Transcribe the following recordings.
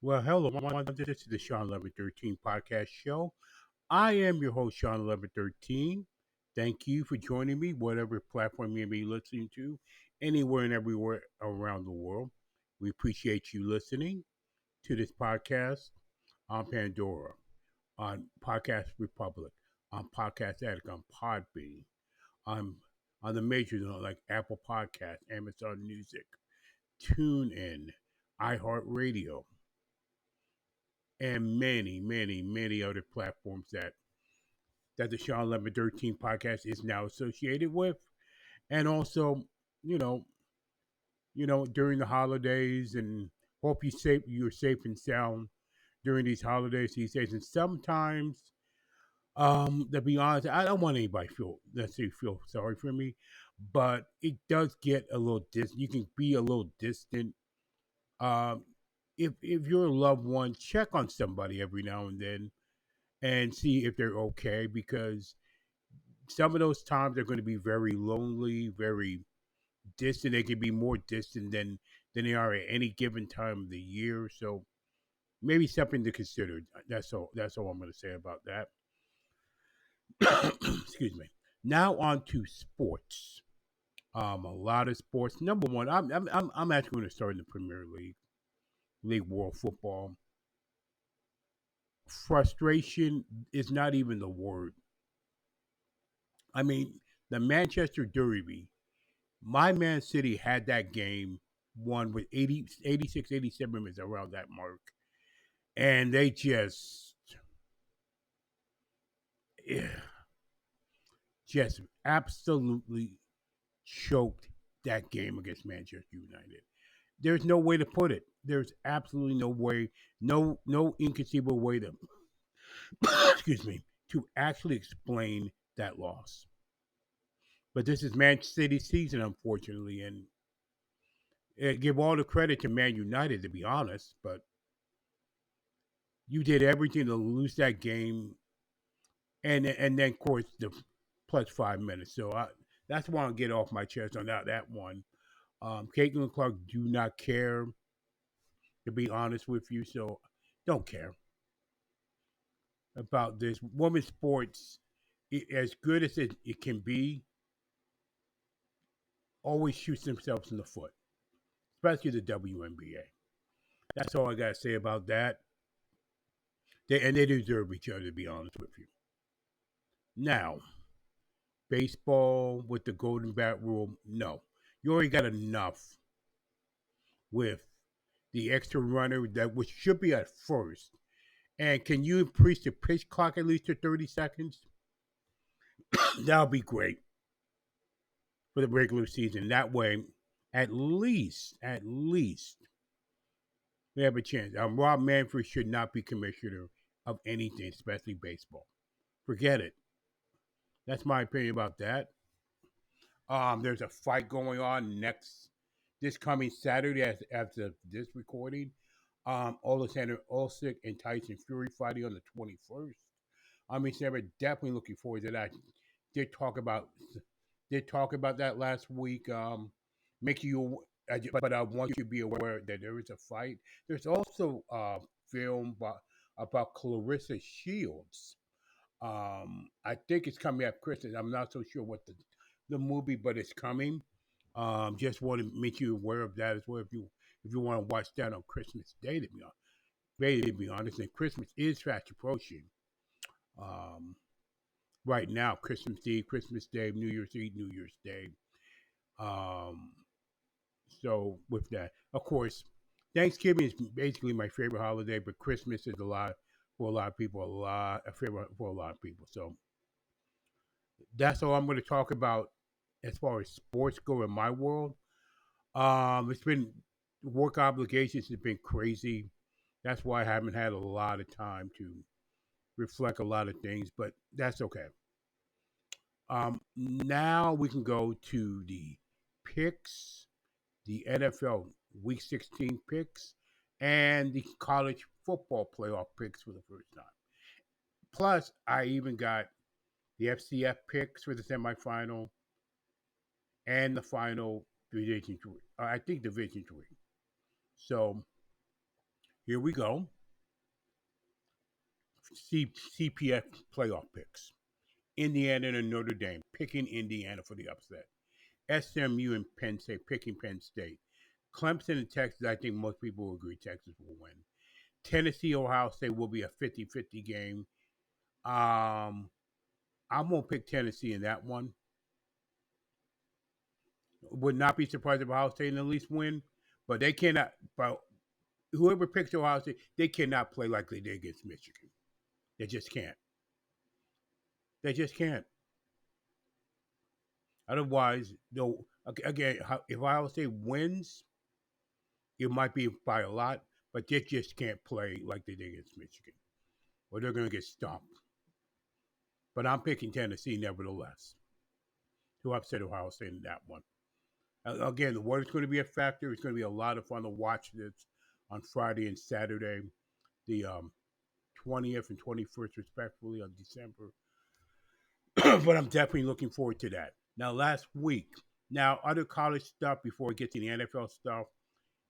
Well, hello, everyone. This is the Shawn 1113 podcast show. I am your host, Shawn 1113. Thank you for joining me, whatever platform you may be listening to, anywhere and everywhere around the world. We appreciate you listening to this podcast on Pandora, on Podcast Republic, on Podcast Addict, on Podbean, on on the majors like Apple Podcasts, Amazon Music, TuneIn, iHeartRadio, and many, many, many other platforms that the Shawn 1113 podcast is now associated with. And also, you know, during the holidays, and hope you're safe and sound during these holidays these days. And sometimes, to be honest, I don't want anybody feel sorry for me, but it does get a little distant. You can be a little distant. Um, if you're a loved one, check on somebody every now and then and see if they're okay, because some of those times are going to be very lonely, very distant. They can be more distant than they are at any given time of the year. So maybe something to consider. That's all. That's all I'm going to say about that. Excuse me. Now on to sports. A lot of sports. Number one, I'm actually going to start in the Premier League, League World Football. Frustration is not even the word. I mean, the Manchester Derby. My Man City had that game won with 80, 86, 87 minutes around that mark. And they yeah, just absolutely choked that game against Manchester United. There's no way to put it. There's absolutely no way, no inconceivable way to excuse me, to actually explain that loss. But this is Man City season, unfortunately, and give all the credit to Man United, to be honest. But you did everything to lose that game, and then of course the plus 5 minutes. So that's why I get off my chest on that one. Caitlin Clark do not care, to be honest with you. So don't care about this women's sports. As good as it can be, always shoots themselves in the foot, especially the WNBA. That's all I gotta say about that. They deserve each other, to be honest with you. Now, baseball with the golden bat rule, no. You already got enough with the extra runner that which should be at first. And can you increase the pitch clock at least to 30 seconds? That'll be great for the regular season. That way, at least, we have a chance. Rob Manfred should not be commissioner of anything, especially baseball. Forget it. That's my opinion about that. There's a fight going on this coming Saturday as of this recording. Alexander Usyk and Tyson Fury fighting on the 21st. I mean, Sarah, definitely looking forward to that. Did talk about did talk about that last week. Make you, but I want you to be aware that there is a fight. There's also a film about Clarissa Shields. I think it's coming up Christmas. I'm not so sure what the movie, but it's coming. Just want to make you aware of that as well. If you want to watch that on Christmas Day, to be honest, and Christmas is fast approaching. Um, right now, Christmas Eve, Christmas Day, New Year's Eve, New Year's Day. Um, so with that, of course, Thanksgiving is basically my favorite holiday, but Christmas is a lot of people, a favorite for a lot of people. So that's all I'm going to talk about as far as sports go in my world. It's been work obligations have been crazy. That's why I haven't had a lot of time to reflect a lot of things, but that's okay. Now we can go to the picks, the NFL Week 16 picks, and the college football playoff picks for the first time. Plus, I even got the FCF picks for the semifinal and the final Division 3. I think Division 3. So Here we go. CPF playoff picks. Indiana and Notre Dame picking Indiana for the upset. SMU and Penn State picking Penn State. Clemson and Texas, I think most people will agree Texas will win. Tennessee, Ohio State will be a 50-50 game. I'm going to pick Tennessee in that one. Would not be surprised if Ohio State at least win, but they cannot. But whoever picks Ohio State, they cannot play like they did against Michigan. They just can't. They just can't. Otherwise, they'll again. If Ohio State wins, it might be by a lot, but they just can't play like they did against Michigan, or they're going to get stomped. But I'm picking Tennessee nevertheless to upset Ohio State in that one. Again, the weather's going to be a factor. It's going to be a lot of fun to watch this on Friday and Saturday, the 20th and 21st, respectively, of December. But I'm definitely looking forward to that. Now, last week, now other college stuff before we get to the NFL stuff,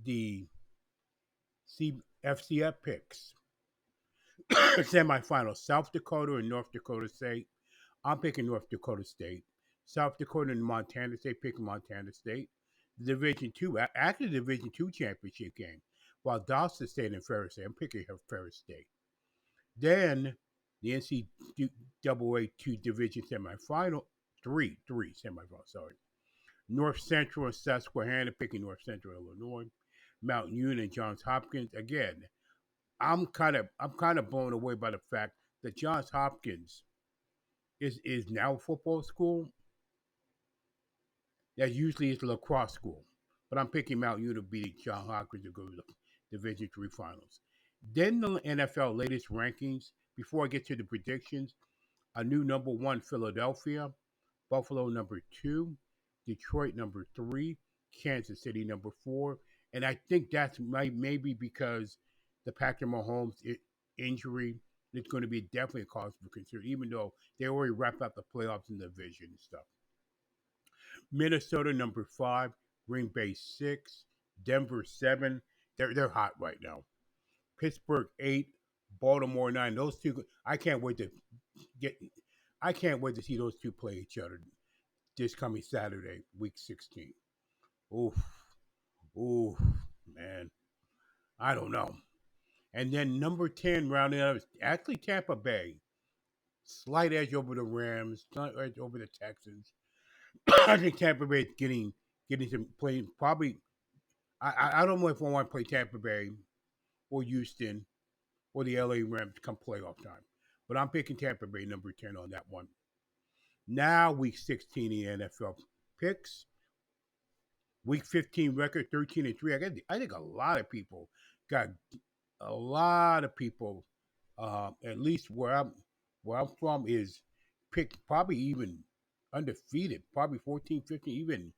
the FCF picks. Semifinals, South Dakota and North Dakota State. I'm picking North Dakota State. South Dakota and Montana State picking Montana State. The Division Two, actually the Division Two championship game, while Dawson State and Ferris State. I'm picking Ferris State. Then the NCAA 2 Division semifinal, three semifinals. Sorry, North Central and Susquehanna picking North Central Illinois. Mount Union and Johns Hopkins again. I'm kind of blown away by the fact that Johns Hopkins is now a football school. That usually is a lacrosse school, but I'm picking Mount Union to beat Johns Hopkins to go to the Division III finals. Then the NFL latest rankings. Before I get to the predictions, a new number one Philadelphia, Buffalo number 2, Detroit number 3, Kansas City number 4, and I think that's maybe because the Patrick Mahomes injury is going to be definitely a cause for concern, even though they already wrapped up the playoffs and the division and stuff. Minnesota number 5, Green Bay 6, Denver 7. They're hot right now. Pittsburgh 8, Baltimore 9. Those two, I can't wait to see those two play each other this coming Saturday, week 16. Oof, man, I don't know. And then number 10 rounding out is actually Tampa Bay. Slight edge over the Rams, slight edge over the Texans. I think Tampa Bay is getting some playing. Probably, I don't know if I want to play Tampa Bay or Houston or the LA Rams come playoff time. But I'm picking Tampa Bay number 10 on that one. Now, week 16 in NFL picks. Week 15 record 13-3. I think a lot of people got at least where I'm from is picked probably even undefeated, probably 14, 15, even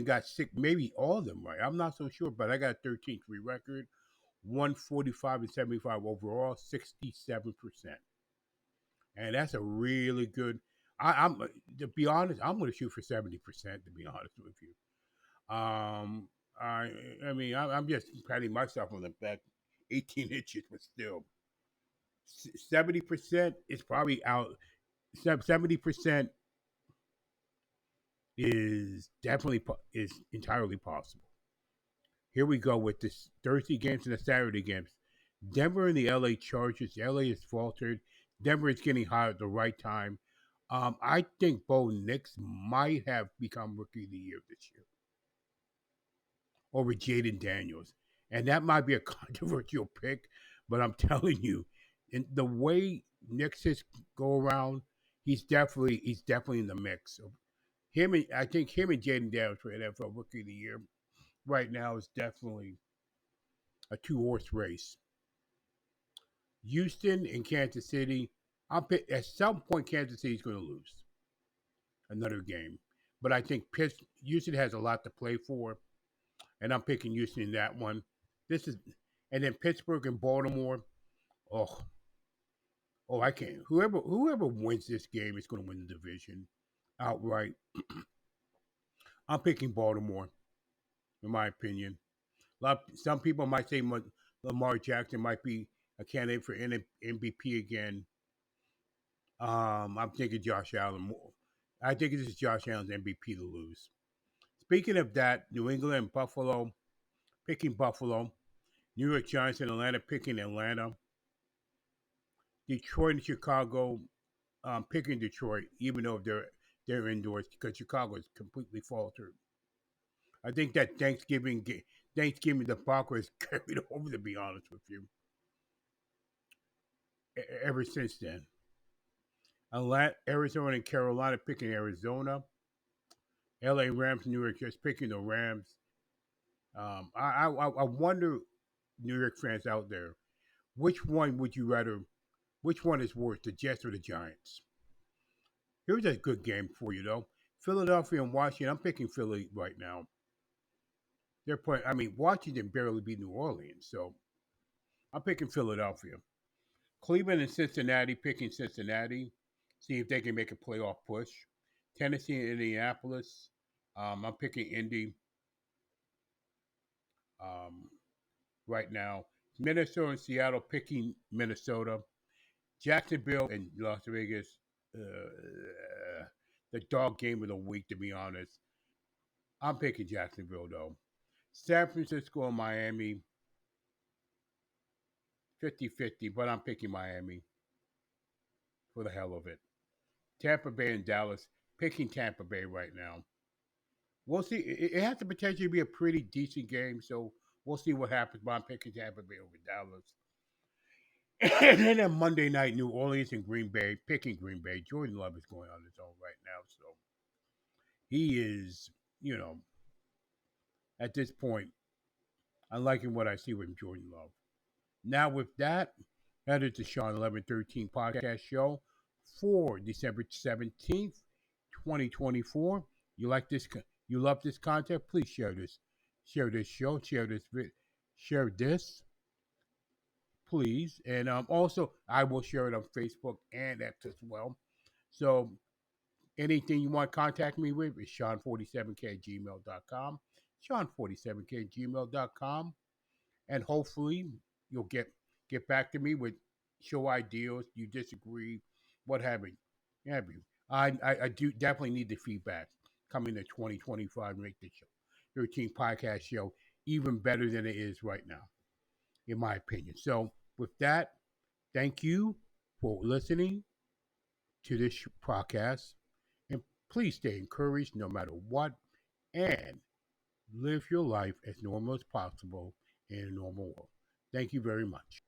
got 6, maybe all of them right. I'm not so sure, but I got a 13-3 record, 145 and 75 overall, 67%. And that's a really good. I'm to be honest, I'm going to shoot for 70%. To be honest with you, I mean, I'm just patting myself on the back. 18 inches, but still, 70% is probably out. 70% is entirely possible. Here we go with this Thursday games and the Saturday games. Denver and the LA Chargers. LA is faltered. Denver is getting hot at the right time. I think Bo Nix might have become Rookie of the Year this year over Jaden Daniels. And that might be a controversial pick, but I'm telling you, in the way Nix is go around, he's definitely in the mix. So I think him and Jaden Daniels for NFL Rookie of the Year right now is definitely a 2-horse race. Houston and Kansas City. At some point, Kansas City is going to lose another game, but I think Houston has a lot to play for, and I'm picking Houston in that one. And then Pittsburgh and Baltimore. Oh, I can't. Whoever wins this game is going to win the division outright. I'm picking Baltimore, in my opinion. Some people might say Lamar Jackson might be a candidate for MVP again. I'm thinking Josh Allen more. I think this is Josh Allen's MVP to lose. Speaking of that, New England and Buffalo picking Buffalo. New York Giants and Atlanta picking Atlanta. Detroit and Chicago picking Detroit, even though they're indoors because Chicago is completely faltered. I think that Thanksgiving debacle is carried over. To be honest with you, ever since then, Arizona and Carolina picking Arizona. L.A. Rams, New York just picking the Rams. I wonder, New York fans out there, which one would you rather? Which one is worse, the Jets or the Giants? Here's a good game for you though. Philadelphia and Washington. I'm picking Philly right now. They're playing. I mean, Washington barely beat New Orleans, so I'm picking Philadelphia. Cleveland and Cincinnati, picking Cincinnati. See if they can make a playoff push. Tennessee and Indianapolis. I'm picking Indy right now. Minnesota and Seattle, picking Minnesota. Jacksonville and Las Vegas. The dog game of the week, to be honest. I'm picking Jacksonville, though. San Francisco and Miami, 50-50, but I'm picking Miami for the hell of it. Tampa Bay and Dallas, picking Tampa Bay right now. We'll see. It has the potential to be a pretty decent game, so we'll see what happens, but I'm picking Tampa Bay over Dallas. And then on Monday night, New Orleans and Green Bay, picking Green Bay. Jordan Love is going on his own right now, so he is, you know, at this point, I'm liking what I see with Jordan Love. Now, with that, that is the Shawn 1113 podcast show for December 17th, 2024. You like this? You love this content? Please share this. Share this show. Share this, please. And also, I will share it on Facebook and X as well. So, anything you want to contact me with is Shawn47k at gmail.com. Shawn47k at gmail.com. And hopefully you'll get back to me with show ideas. You disagree, what have you? I do definitely need the feedback coming to 2025 to make the show 13 podcast show even better than it is right now, in my opinion. So with that, thank you for listening to this podcast, and please stay encouraged no matter what, and live your life as normal as possible in a normal world. Thank you very much.